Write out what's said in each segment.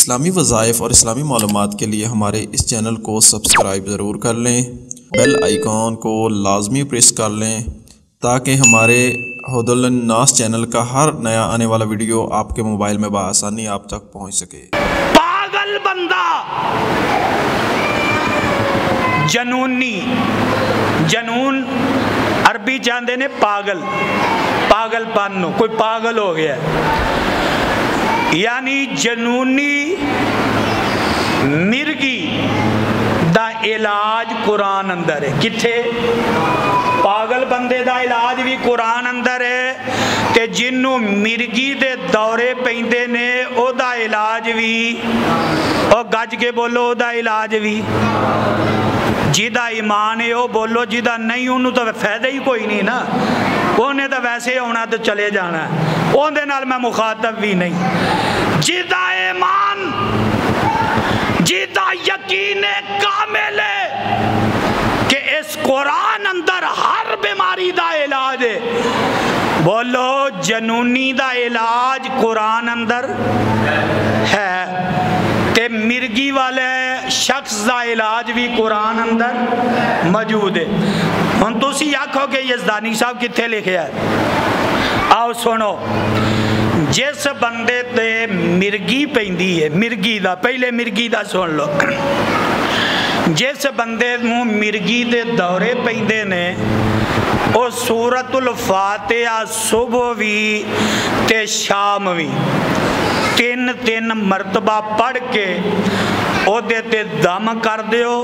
اسلامی وظائف اور اسلامی معلومات کے لیے ہمارے اس چینل کو سبسکرائب ضرور کر لیں، بیل آئیکن کو لازمی پریس کر لیں تاکہ ہمارے ہدی الناس چینل کا ہر نیا آنے والا ویڈیو آپ کے موبائل میں بآسانی آپ تک پہنچ سکے۔ پاگل بندہ، جنونی، جنون عربی چاہتے نے پاگل، پاگل پانو، کوئی پاگل ہو گیا یعنی جنونی مرگی دا علاج قرآن اندر ہے۔ کتھے؟ پاگل بندے دا علاج بھی قرآن اندر ہے تے جنوں مرگی دے دورے پیندے نے او دا علاج بھی، او گج کے بولو او دا علاج بھی، جیدہ ایمان ہے او بولو، جیدہ نہیں انہوں تو فائدہ ہی کوئی نہیں نا، انہیں تو ویسے ہونا تو چلے جانا ہے، انہیں نال میں مخاطب بھی نہیں۔ جیدہ ایمان، جیدہ یقین کامل ہے کہ اس قرآن اندر ہر بیماری دا علاج ہے، بولو جنونی دا علاج قرآن اندر ہے، تے مرگی والے شخص دا علاج بھی قرآن اندر موجود ہے۔ ہن تسی آکھو کہ یزدانی صاحب کتھے لکھے ہے؟ آؤ سنو، جس بندے تے مرگی پیندی ہے، مرگی دا، پہلے مرگی دا سن لو، جس بندے مو مرگی دے دورے پیندے نے او سورۃ الفاتحہ صبح بھی تے شام بھی تین مرتبہ پڑھ کے او دیتے دم کر دیو،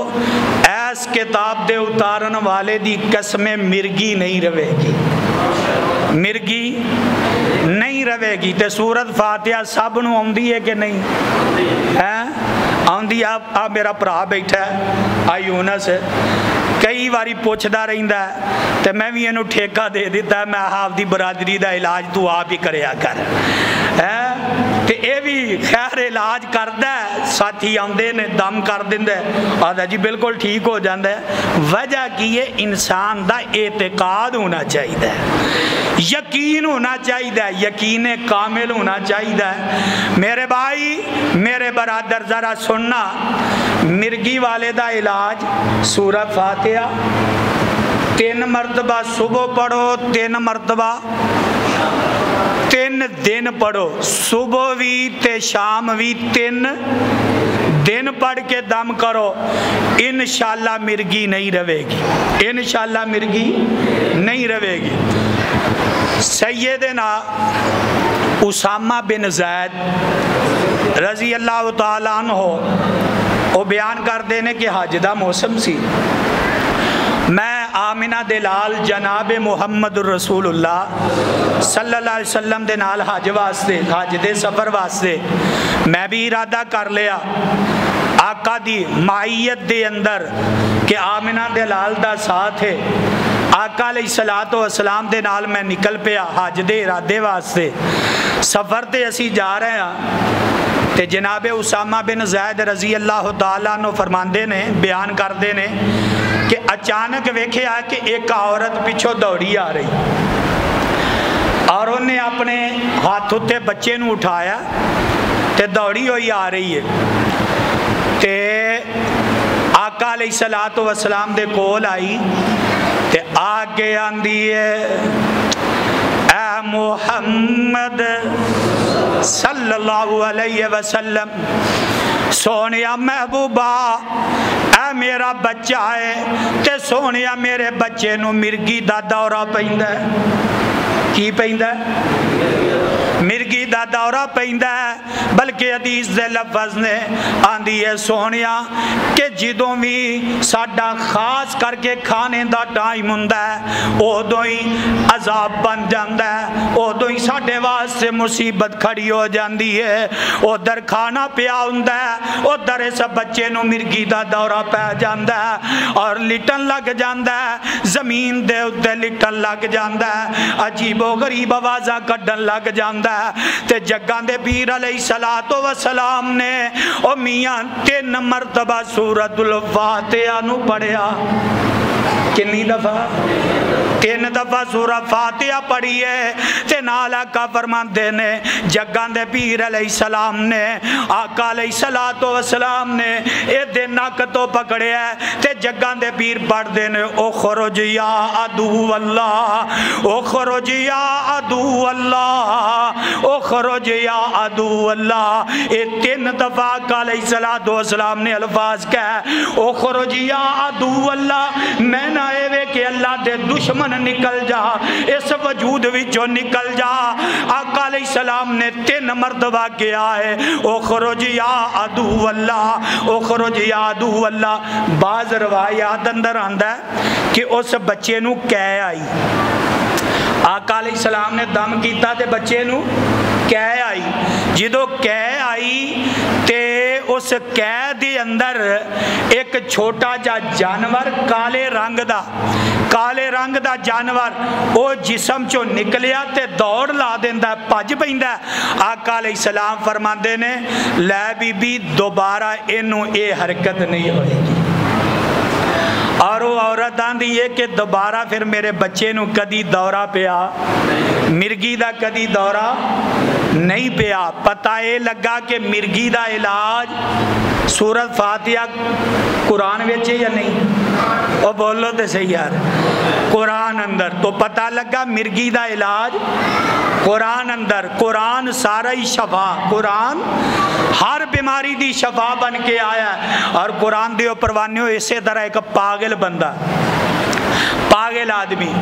ایس کتاب دے اتارن والے دی قسم مرگی نہیں رہے گی، مرگی نہیں رہے گی۔ تے سورۃ فاتحہ سب نو آندی ہے کہ نہیں ہے؟ آندی آپ میرا پرا بیٹھا ہے آیونس ہے، کئی باری پوچھدا رہندا ہے تے میں بھی انہوں ٹھیکہ دے دیتا ہے، میں آپ دی برادری دا علاج تو آپ ہی کریا کر تے اے بھی خیر علاج کردہ ہے، ساتھی آندے نے دم کر دیندے آدھا جی بالکل ٹھیک ہو جاندے ہے۔ وجہ کی یہ انسان دا اعتقاد ہونا چاہیے، یقین ہونا چاہیے، یقین کامل ہونا چاہیے۔ میرے بھائی میرے برادر ذرا سننا، مرگی والے دا علاج سورہ فاتحہ 3 مرتبہ صبح پڑھو، 3 مرتبہ 3 دن پڑھو، صبح بھی تے شام بھی 3 دن پڑھ کے دم کرو، انشاءاللہ مرگی نہیں رہے گی، انشاءاللہ مرگی نہیں رہے گی۔ سیدنا اسامہ بن زید رضی اللہ تعالیٰ عنہ وہ بیان کر دینے کہ حج دا موسم سی، میں آمنہ دلال جناب محمد رسول اللہ صلی اللہ علیہ وسلم دے نال حج واسطے، حج دے سفر واسطے میں بھی ارادہ کر لیا آقا دی معیت دے اندر کہ آمنہ دلال دا ساتھ ہے، آقا علیہ السلام دے نال میں نکل پیا حج دے ارادے واسطے، سفر تے اسی جا رہے ہیں تے جناب اسامہ بن زید رضی اللہ تعالیٰ عنہ فرماندے نے، بیان کر دے نے کہ اچانک ویکھے آئے کہ ایک عورت پیچھو دوڑی آ رہی اور انہیں اپنے ہاتھ اتے بچے نو اٹھایا تے دوڑی ہوئی آ رہی ہے تے آقا علیہ السلام دے کول آئی تے آگے آندی ہے اے محمد صلی اللہ علیہ وسلم، سونیا محبوبہ اے میرا بچہ ہے تے سونیا میرے بچے نو مرگی دا دورہ پیندا ہے، کی پیندا ہے؟ مرگی دا دورہ پیندا ہے، بلکہ حدیث دے لفظ نے آندی ہے سونیا کہ جدوں بھی ساڈا خاص کر کے کھانے دا ٹائم ہوندا ہے اودوں ہی عذاب بن جاندا ہے، اودوں ہی ساڈے واسطے مصیبت کھڑی ہو جاندی ہے، ادھر کھانا پیا ہوندا ہے، ادھر اس بچے نو مرگی دا دورہ پہ جاندا ہے اور لٹن لگ جاندا ہے، زمین دے اتے لٹن لگ جاندا ہے، عجیب و غریب آوازاں کڈن لگ جاندا ہے تے جگاں دے پیر علیہ السلام نے او میاں 3 مرتبہ سورۃ الفاتحہ نو پڑھیا، کنی دفعہ 3 दफा सूरह फातिहा पढ़ी है ते नाल आका फरमाते ने जग्गां दे पीर अलैहिस्सलाम ने आका अलैहिस्सलातो वस्सलाम ने ए दे नक तो पकड़िया ते जग्गां दे पीर पढ़दे ने ओ खरुज या अदू अल्लाह ओ खरुज या अदू अल्लाह ओ खरुज या अदू अल्लाह। ये 3 दफा आका अलैहिस्सलातो वस्सलाम ने अल्फाज कह ओ खरुज या अदू अल्लाह। मैं ना एवे कि अल्लाह दे दुश्मन निकल जा, इस वजूद विचों निकल जा। आका अलैहिस्सलाम ने 3 मरतबा किया है ओ खरुज या अदू अल्लाह ओ खरुज या अदू अल्लाह। बाज़ रवायात अंदर आंदा है कि उस बच्चे नू कै आई, आका अलैहिस्सलाम ने दम कीता ते बच्चे नू कै आई। जदों कै आई ते उस कै दे अंदर एक छोटा जा जानवर काले रंग दा जानवर वो जिसम चो निकलिया ते दौड़ ला देंदा, भज पैंदा। आका अलैहिस्सलाम फरमांदे ने लै बीबी दोबारा इनू ये हरकत नहीं होएगी। और वो औरत आंदी है कि दोबारा फिर मेरे बच्चे नू कदी दौरा पिया, मिर्गी दा कदी दौरा नहीं पिया। पता ये लगा कि मिर्गी दा इलाज सूरत फातिहा कुरान विच है या नहीं? ओ बोलो तो सही यार, कुरान अंदर। तो पता लगा मिर्गी दा इलाज कुरान अंदर। कुरान सारा ही शफा, कुरान हर बीमारी दी शफा बन के आया। और कुरान दे परवाने इसे तरह एक पागल बंदा, पागल आदमी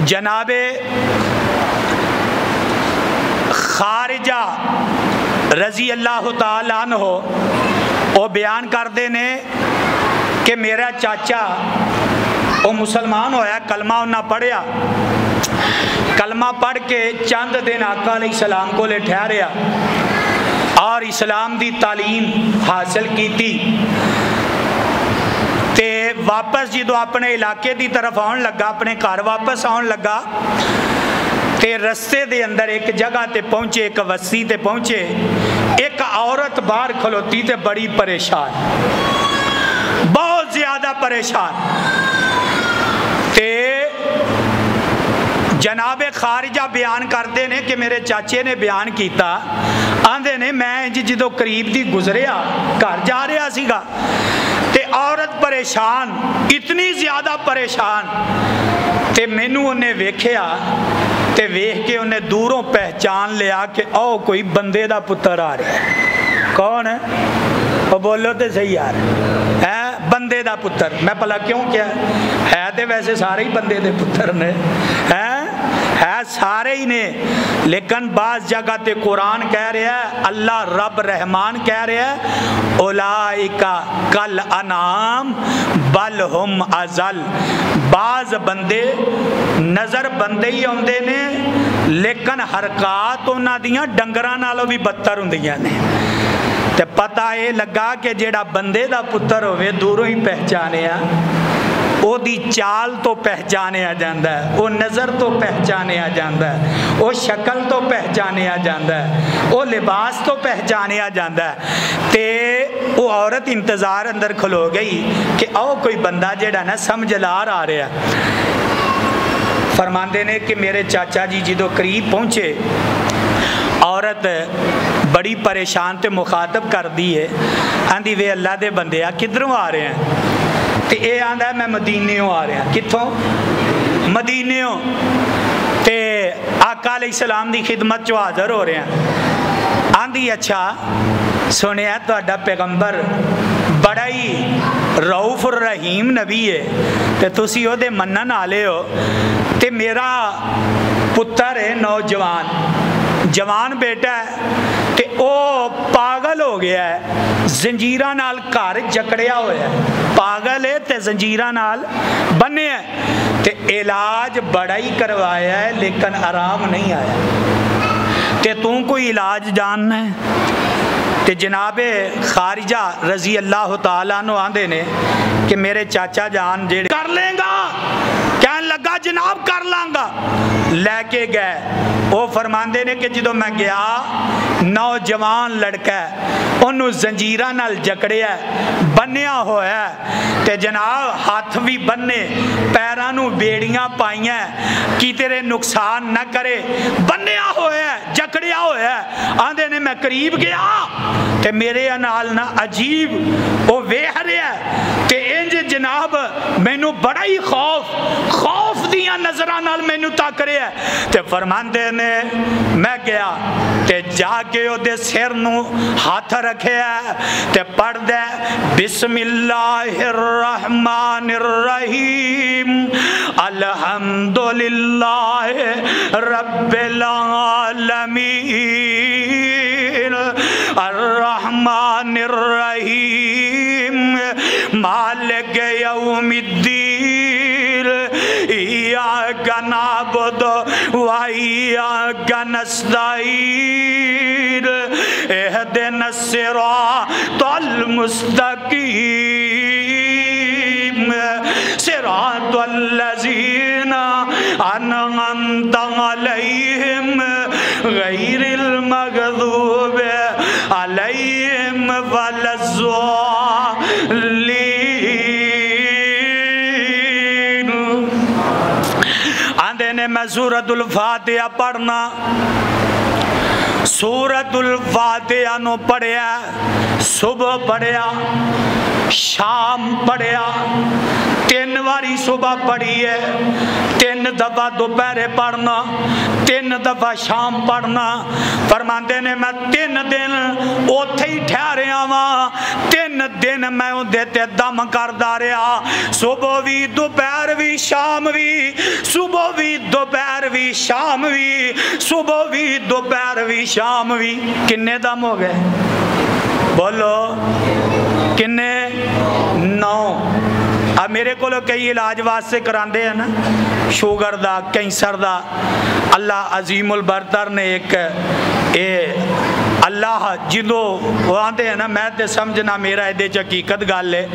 जनाबे खारिजा रजी अल्लाह तआला अन्हो वो बयान करते ने कि मेरा चाचा वो मुसलमान होया, कलमा उन्हें पढ़िया, कलमा पढ़ के चंद दिन आका अलैहिस्सलाम को ठहरिया और इस्लाम की तालीम हासिल की ते वापस जो अपने इलाके की तरफ आउन लगा, अपने घर वापस आउन लगा ते रस्ते दे अंदर एक जगह ते पहुंचे, एक वस्ती ते पहुंचे। एक औरत बाहर खलोती ते बड़ी परेशान, बहुत ज्यादा परेशान। ते जनाबे खारिजा बयान करते ने कि मेरे चाचे ने बयान किया, आंदे ने मैं जो करीब दी गुजरिया घर जा रहा सीगा ते औरत परेशान, इतनी ज्यादा परेशान ते मैनू उन्हें वेख्या ते वेख के उन्हें दूरों पहचान लिया कि ओ कोई बंदे दा पुत्र आ रहा है। कौन है? वो बोलो तो सही यार, है बंदे दा पुत्र। मैं भला क्यों क्या है तो वैसे सारे ही बंदे दे पुत्र ने, है सारे ही ने। लेकिन बाज़ जगह ते कुरान कह रहा है, अल्लाह रब रहमान कह रहा है उलाइका कल अनाम बल हुम अजल। बाज़ बंदे नज़र बंदे ही आउंदे ने लेकिन हरकत उन्हां दियां डंगरां नालों भी बदतर हुंदियां ने। ते पता ये लगा कि जेड़ा बंदे दा पुत्र होवे दूरों ही पहचानिया, ओदी चाल तो पहचानिया जाता है, वो नज़र तो पहचानिया जाता है, वो शक्ल तो पहचानिया जाता है, वो लिबास तो पहचानिया जाता है। ते वो औरत इंतज़ार अंदर खलो गई कि आओ कोई बंदा जेड़ा ना समझदार आ रहा। फरमाते ने कि मेरे चाचा जी जो करीब पहुँचे, औरत बड़ी परेशान ते मुखातब कर दी है, आंदी वे अल्लाह दे बंदे आ किधरों आ रहे हैं? तो ये आंदा मैं मदीनेओं आ रहा। कित्थों? मदीनेओं। ते आका अलैहिस्सलाम दी खिदमत चो हाज़र हो रहे हैं। आंदी अच्छा सुनिया तुहाडा पैगंबर बड़ा ही रऊफ रहीम नबी है ते तुसी ओहदे मन्नन आले हो, ते मेरा पुत्र है नौजवान, जवान बेटा है ते ओ पागल हो गया है, जंजीरां नाल घर जकड़िया होया है, पागल है ते जंजीरां नाल बने है ते इलाज बड़ा ही करवाया है लेकिन आराम नहीं आया। ते तू कोई इलाज जानना है? ते जनाबे खारिजा रजी अल्लाह तआला अन्हु आंदे ने कि मेरे चाचा जान जेड़े कर लेगा, क्या मैं लगा जनाब कर लांगा। लैके गए। वो फरमाते ने कि जो मैं गया नौजवान लड़का उन्होंने जंजीरां नाल जकड़िया बन्निया होया ते जनाब हाथ भी बन्ने पैरां नूं बेड़ियां पाइयां कि तेरे नुकसान न करे बन्निया होया जकड़िया होया। आंदे ने मैं करीब गया ते मेरे नाल ना अजीब वो वेख रहा ते इंज जनाब मैनू बड़ा ही खौफ दियां नजरां नाल मैनू तक रहा ते फरमांदे ने मैं गया ते जाके ओदे सिर नू हाथ रखिया ते पढ़ दे बिस्मिल्लाहिर रहमानिर रहीम अल्हम्दुलिल्लाहि रब्बिल आलमीन अर्रहमानिर रहीम मालिक यौमिद्दीन इय्याका नअबुदु व इय्याका नस्तईन इहदिनस सिरातल मुस्तकीम सिरातल लज़ीना अनअमता अलैहिम गैरिल मग़दूबि अलैहिम वलज़्ज़ालिन। आंदे ने मैं सूरतुल फातिहा पढ़ना सूरतुल फातिहा नु पढ़िया सुबह पढ़िया शाम पढ़िया 3 बारी सुबह पढ़ी है 3 दफा दोपहरे पढ़ना 3 दफा शाम पढ़ना। फरमाते ने मैं 3 दिन उथे ही ठहरिया वा 3 दिन मैं उहदे ते दम करदा रहा सुबह भी दोपहर भी शाम भी सुबह भी दोपहर भी शाम भी सुबह भी दोपहर भी शाम भी। किन्ने दम हो गए बोलो किन्ने 9। अब मेरे को कई इलाज वास्ते करांदे हैं ना शुगर दा कैंसर दा अल्लाह अजीमुल बरतर ने एक अल्लाह जिदों वो आते हैं ना मैं तो समझना मेरा ये हकीकत गल है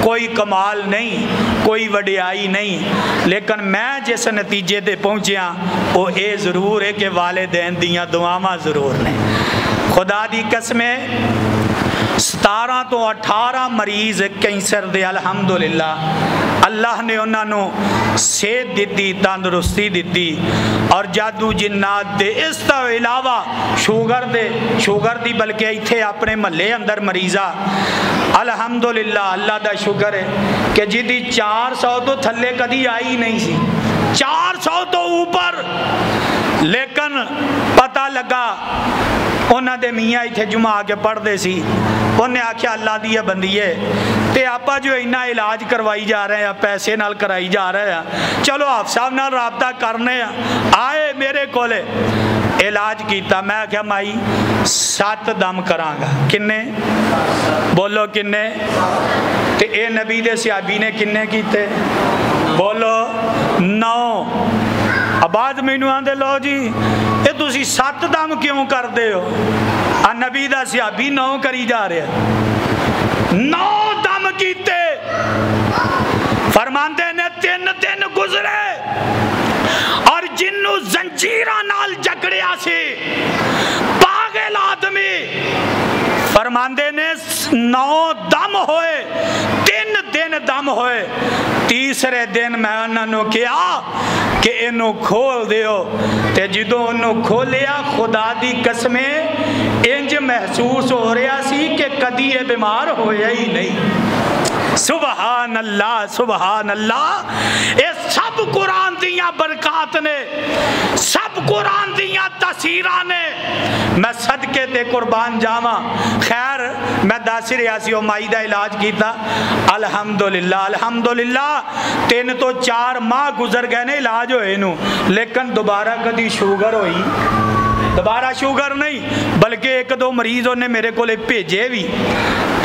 कोई कमाल नहीं कोई वडियाई नहीं लेकिन मैं जिस नतीजे ते पहुँचा वो ये जरूर है कि वालिदैन दियां दुआवां जरूर ने। खुदा दी कसमें 17 तो 18 मरीज कैंसर दे अलहमदुलिल्लाह अल्लाह ने उन्होंने सेहत दी तंदुरुस्ती दी और जादू जिन्नात दे इस तो इलावा शुगर दी बल्कि इत्थे अपने महल्ले अंदर मरीजा अलहमदुलिल्लाह अल्लाह दा शुक्र है कि जिदी 400 तो थल्ले कदी आई नहीं सी 400 तो ऊपर। लेकिन पता लगा उन्होंने दे मियाँ इत्थे जुमा के पढ़ते सी उन्हें आख्या अल्लाह दी बंदीए ते आपा जो इन्ना इलाज करवाई जा रहे हैं पैसे नाल कराई जा रहे हैं चलो आप साहब नाल राबता करने आए मेरे कोले इलाज किया। मैं आख्या माई 7 दम करांगा। किन्ने बोलो किन्ने ते ए नबी दे सहाबी ने किन्ने कीते बोलो 9। आबाद मैनू आंदे लो जी ये तुसी 7 दम क्यों करते हो आ नबी दा सहाबी 9 करी जा रहा 9 दम कीते। फरमांदे ने 3 दिन गुजरे और जिन्नू जंजीरां नाल जकड़िया सी पागल आदमी फरमांदे ने 9 दम होए 3 दिन दम होए। तीसरे दिन मैं उन्होंने कहा कि इनू खोल दियो ते जो उन्होंने खोलिया खुदा दी कसमें इंज महसूस हो रहा सी कि कदी ये बीमार होया ही नहीं। सुबहान अल्लाह ये सब कुरान दियां बरकत ने सब कुरान दियां तसीरां ने मैं सदके ते कुर्बान जावा। खैर मैं दस रहा सी माई का इलाज किया अल्हम्दुलिल्लाह 3 तो 4 माह गुजर गए ने इलाज होए नू लेकिन दोबारा कदी शुगर हुई दोबारा शुगर नहीं बल्कि 1-2 मरीज उन्हें मेरे को भेजे भी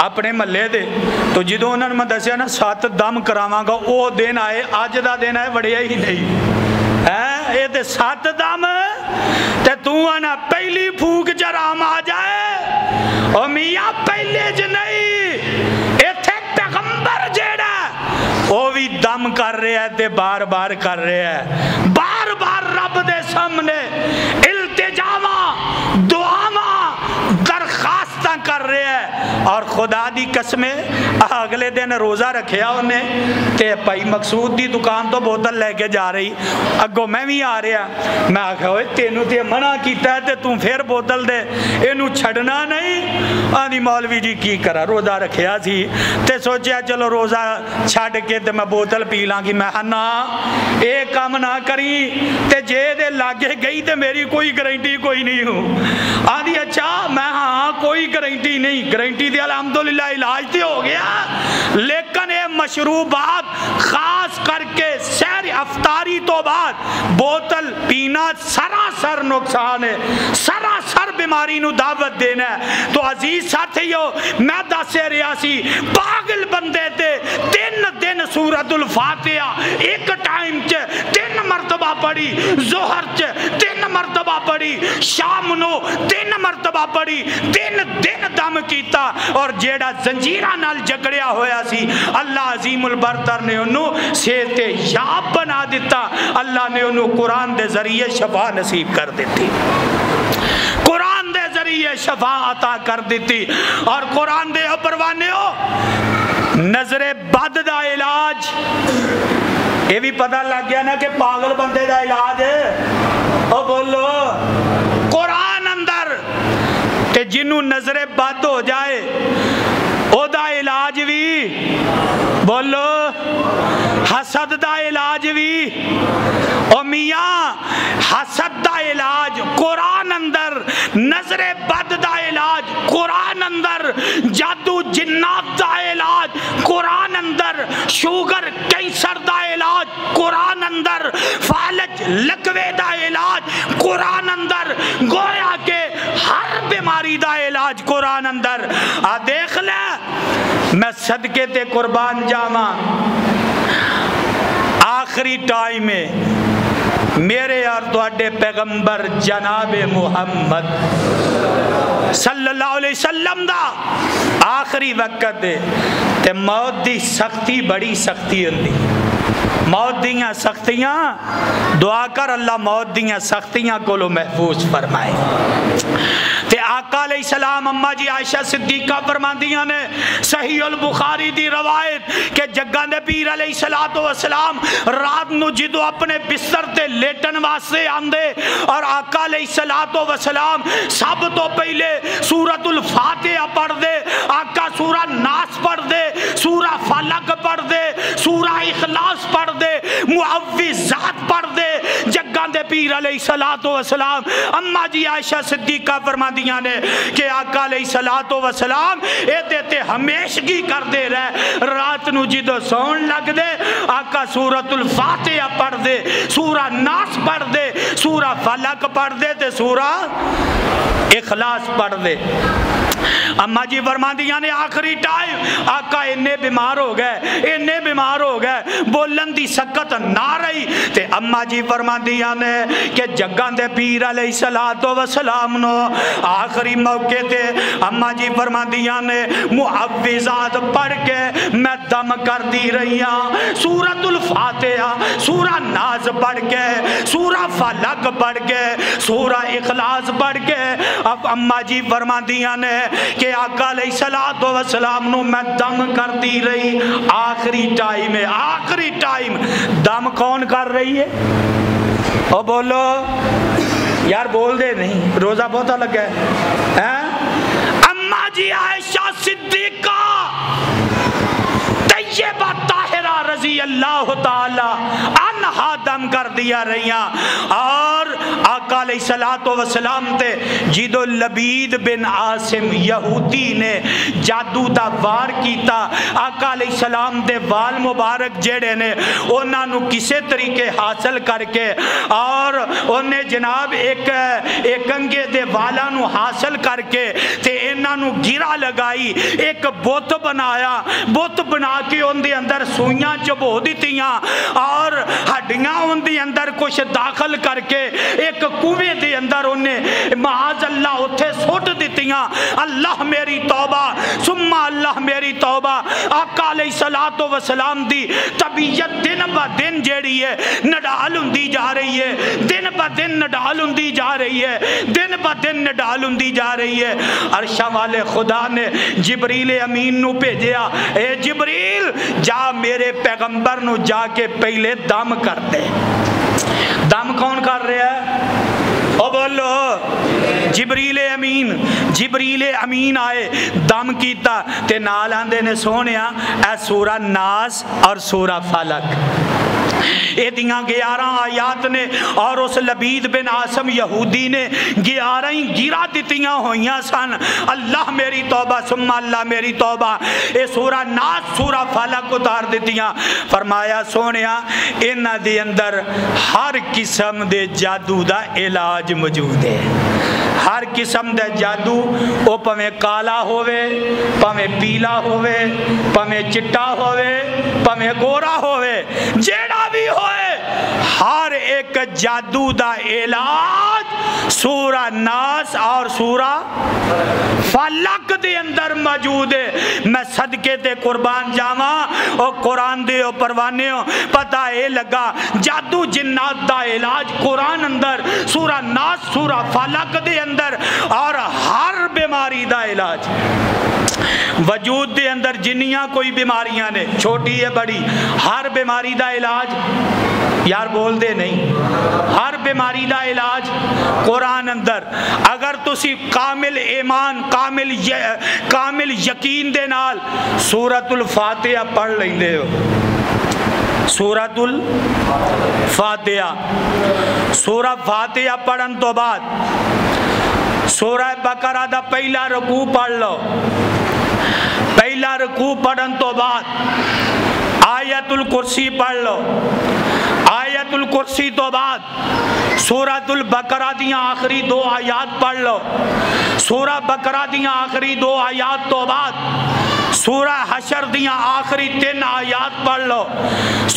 अपने महल्ले दे तो जो उन्होंने मैं दसिया ना 7 दम करावांगा वो दिन आए अज का दिन आए वड़िया ही नहीं है ये तो 7 दम ते तू आना पहली फूक च आराम आ जाए ओ मियां पहले च नहीं इत्थे पैगंबर जेड़ा وہ भी दम कर रहा है ते बार बार कर रहा है, बार बार रब दे सामने इल्तिजावा दुआवा दरखास्तां कर रहा है। और खुदा दी कसमे अगले दिन रोज़ा रखिया उन्हें ते भाई मकसूद दी दुकान तो बोतल लेके जा रही, अगों मैं भी आ रहा, मैं आख्या ओए तेनू ते मना कीता है ते तू फिर बोतल दे, इनू छड़ना नहीं। आंदी मौलवी जी की करा, रोज़ा रखिया सी ते सोचा चलो रोज़ा छड़ के ते मैं बोतल पी लांगी। मैं ना ये काम ना करी ते जे दे लागे गई ते मेरी कोई गारंटी कोई नहीं हूँ। आंदी अच्छा, मैं हाँ कोई गारंटी नहीं, गारंटी दी अल्हम्दुलिल्लाह इलाज तो हो गया, लेकिन ये मशरूबात खास करके सैर अफ्तारी तो बाद बोतल पीना सरासर नुकसान है, सरासर बीमारी नू दावत देना है। तो अजीज साथियों, मैं दस रहा सी पागल बंदे ते 3 दिन सूरतुल फातिहा एक टाइम च 3 मरतबा पढ़ी, जोहर च 3 मरतबा पढ़ी, शाम नू 3 मरतबा पढ़ी, 3 दिन दम कीता। और जेड़ा जंजीरा नाल जकड़िया होया सी अल्लाह अजीमुल बरतर ने उन्होंने सेहते याब बना दिता, अल्लाह ने उन्होंने कुरान दे जरिए शफा नसीब कर दी, कुरान दे जरिए शफा अता कर दी। और कुरान दे परवाने हो नजरे बद दा इलाज, ये भी पता लग गया ना कि पागल बंदे दा इलाज है। ओ बोलो कुरान अंदर ते जिन्हों नजरे बद हो जाए ओदा इलाज भी, बोलो हसद दा इलाज भी। ओ मियाँ हसद दा इलाज कुरान अंदर, नजरे बद दा इलाज कुरान अंदर, जादू जिन्नात दा इलाज कुरान अंदर, शुगर कैंसर दा इलाज कुरान अंदर, फालज लकवे दा इलाज कुरान अंदर, गोया के हर बीमारी दा इलाज कुरान अंदर। आ देख ले मैं सदके ते कुर्बान जावा, आखिरी टाइम में मेरे और तुहाडे पैगंबर जनाबे मुहम्मद सल्लल्लाहु अलैहि वसल्लम दा आखिरी वक्त है ते मौत दी सख्ती बड़ी सख्ती हुंदी, मौत दियां सख्तियां दुआ कर अल्लाह मौत दियां सख्तियां कोलों महफूज फरमाए। ते आका अलैहिस्सलाम अम्मा जी आयशा सिद्दीका फरमांदियां ने सही अल बुखारी दी रवायत के जग्गा दे पीर अलैहिस्सलातो वस्सलाम रात नू जिदों अपने बिस्तर ते लेटन वास्ते आंदे और आका अलैहिस्सलातो वस्सलाम सब तो पहले सूरतुल फातिहा पढ़ दे, आका सूरा नास पढ़ दे, सूरा फलक पढ़ दे, सूरा इखलास पढ़ दे, मुअव्विज़ात पढ़ दे। जग्गा दे पीर अलैहिस्सलातो वस्सलाम अम्मा जी आयशा सिद्दीका फरमांदियां ने कि आका अलैहिस्सलातो वस्सलाम एदे ते हमेशगी करदे रहे, रात नू जिदों सौण लगदे आका सूरतुल फातिहा पढ़ दे, सूरा नास पढ़ दे, सूरा फलक पढ़ दे ते सूरा इखलास पढ़ दे। अम्मा जी फरमांदियां ने आखिरी टाइम आका इन्ने बीमार हो गए, इन्ने बीमार हो गए, बोलन दी सकत ना रही। ते अम्मा जी फरमांदियां ने कि जग्गा दे पीर अलैहिस्सलातो वस्सलाम नो आखिरी मौके ते अम्मा जी फरमांदियां ने मुअव्विज़ात पढ़ के मैं दम कर दी रही हां, सूरतुल फातिहा, सूरा नाज पढ़ के, सूरा फलक पढ़ के, सूरा इखलास पढ़ के। अब अम्मा जी फरमांदियां ने कि आका अलैहिस्सलातो वस्सलाम नु मैं दम करती रही। आखिरी टाइम है, आखिरी टाइम दम कौन कर रही है? ओ बोलो यार, बोल दे नहीं, रोजा बहुत लगा है। अम्मा जी आयशा सिद्दीका तैयबा ताहिरा रजी अल्लाह ताला अन्हा दम कर दिया रही। और आका अलैहिस्सलातो वस्सलाम ते जिदो लबीद बिन आसिम यहूदी ने जादू दा वार कीता, आका अलैहिस्सलाम दे वाल मुबारक जेड़े ने उन्हां नू किसे तरीके हासिल करके और उन्हें जनाब एक कंगे दे वालां नू हासिल करके ते इन्हां नू गिरा लगाई, एक बुत बनाया, बुत बना के उनके अंदर सूइयां चबो दित्तियां और हड्डियां उनके अंदर कुछ दाखिल करके एक कुएं दे अंदर उन्हें माज अल्लाह उत्थे सुट दित्तियां। अल्लाह मेरी तौबा सुम्मा अल्लाह मेरी तौबा। آقا علیہ الصلوۃ والسلام دی طبیعت دن با دن جیڑی ہے نڈال ہوندی جا رہی ہے، دن با دن نڈال ہوندی جا رہی ہے، دن با دن نڈال ہوندی جا رہی ہے۔ عرشاں والے خدا نے جبریل امین نو بھیجیا، اے جبریل جا میرے پیغمبر نو جا کے پہلے دم کر دے۔ دم کون کر رہا ہے؟ او بولو جبریل امین۔ جبریل امین آئے دم کیتا تے نال آندے نے سونیا اے سورہ ناس اور سورہ فلق، اے دیاں 11 آیات نے، اور اس لبید بن عاصم یہودی نے 11 ہی گرا دتیاں ہوئیاں سن۔ اللہ میری توبہ ثم اللہ میری توبہ، اے سورہ ناس سورہ فلق اتار دتیاں۔ فرمایا سونیا انہاں دے اندر ہر قسم دے جادو دا علاج موجود ہے۔ ہر قسم دے جادو، او پویں کالا ہوئے، پویں پیلا ہوئے، پویں چٹا ہوئے، پویں گورا ہوئے، جیڑا بھی ہوئے، ہر ایک جادو دا علاج سورہ ناس اور سورہ فلق دے اندر موجود ہے۔ میں صدقے تے قربان جاواں، او قرآن دے او پروانے ہو، پتہ اے لگا جادو جنات دا علاج قرآن اندر سورہ ناس سورہ فلق دے اندر، اور ہر بیماری دا علاج وجود دے اندر جنیاں کوئی بیماریاں نے، چھوٹی ہے بڑی، ہر بیماری دا علاج یار بول دے نہیں، ہر بیماری دا علاج قرآن اندر۔ اگر تسی کامل ایمان کامل یقین دے نال سورۃ الفاتحہ پڑھ لیندے ہو، سورۃ الفاتحہ، سورہ فاتحہ پڑھن تو بعد سورہ بقرہ دا پہلا رکوع پڑھ لو، پہلا رکوع پڑھن تو بعد آیت الکرسی پڑھ لو، آیت الکرسی تو بعد سورۃ البقرہ دیاں آخری 2 آیات پڑھ لو، سورہ بقرہ دیاں آخری 2 آیات تو بعد سورہ حشر دیاں آخری 3 آیات پڑھ لو،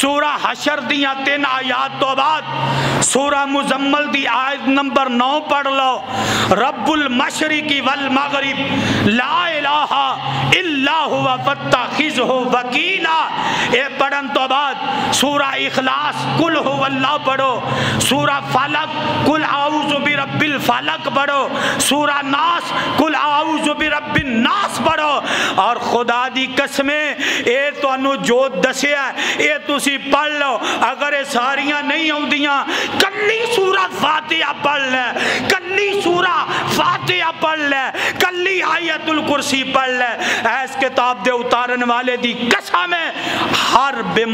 سورہ حشر دیاں 3 آیات تو بعد سورہ مزمل دی آیت نمبر 9 پڑھ لو، رب المشرق والمغرب لا الہ الا ہوا فاتخذہ وکیلا، اے پڑھن تو بعد سورہ اخلاص قل هو اللہ پڑھو، سورہ فلق قل اعوذ برب الفلق پڑھو، سورہ ناس قل اعوذ برب الناس پڑھو، اور خدا دی قسمیں اے تو انو جو دسیا اے تسی پڑھ لو۔ اگر اے ساریاں نہیں ہوندیاں کلی سورہ فاتحہ پڑھ لے، کلی سورہ فاتحہ پڑھ لے، کلی آیت الکرسی پڑھ لے، ایس کتاب دے اتارن والے دی قسم ہے ہر بیماری